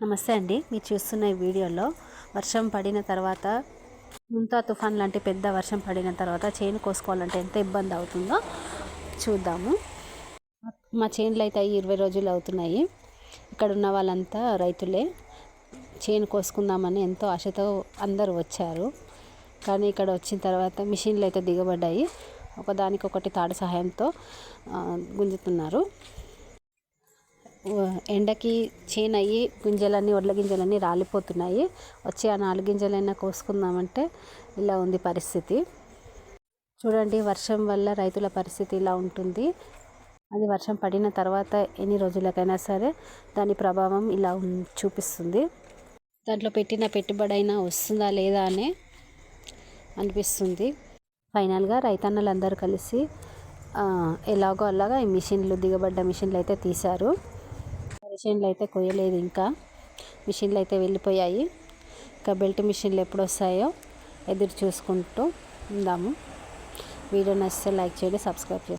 నమస్తే అండి. మీరు చూస్తున్న ఈ వీడియోలో వర్షం పడిన తర్వాత ముంతా తుఫాన్ లాంటి పెద్ద వర్షం పడిన తర్వాత చేను కోసుకోవాలంటే ఎంత ఇబ్బంది అవుతుందో చూద్దాము. మా చేనులు అయితే 20 రోజులు అవుతున్నాయి. ఇక్కడ ఉన్న వాళ్ళంతా రైతులే. చేను కోసుకుందామని ఎంతో ఆశతో అందరూ వచ్చారు. కానీ ఇక్కడ వచ్చిన తర్వాత మిషన్లు అయితే దిగబడ్డాయి. ఒకదానికొకటి తాడు సహాయంతో గుంజుతున్నారు. ఎండకి చేనయ్యి గింజలన్నీ వడ్ల గింజలన్నీ రాలిపోతున్నాయి. వచ్చి ఆ 4 గింజలైనా కోసుకుందామంటే ఇలా ఉంది పరిస్థితి. చూడండి, వర్షం వల్ల రైతుల పరిస్థితి ఇలా ఉంటుంది. అది వర్షం పడిన తర్వాత ఎన్ని రోజులకైనా సరే దాని ప్రభావం ఇలా చూపిస్తుంది. దాంట్లో పెట్టిన పెట్టుబడి అయినా వస్తుందా లేదా అనే అనిపిస్తుంది. ఫైనల్గా రైతన్నలందరూ కలిసి ఎలాగో అలాగా ఈ దిగబడ్డ మిషన్లు అయితే తీశారు. మిషన్లు అయితే కొయ్యలేదు, ఇంకా మిషన్లు అయితే వెళ్ళిపోయాయి. ఇంకా బెల్ట్ మిషన్లు ఎప్పుడు వస్తాయో ఎదురు చూసుకుంటూ ఉందాము. వీడియో నచ్చితే లైక్ చేయండి, సబ్స్క్రైబ్ చేయండి.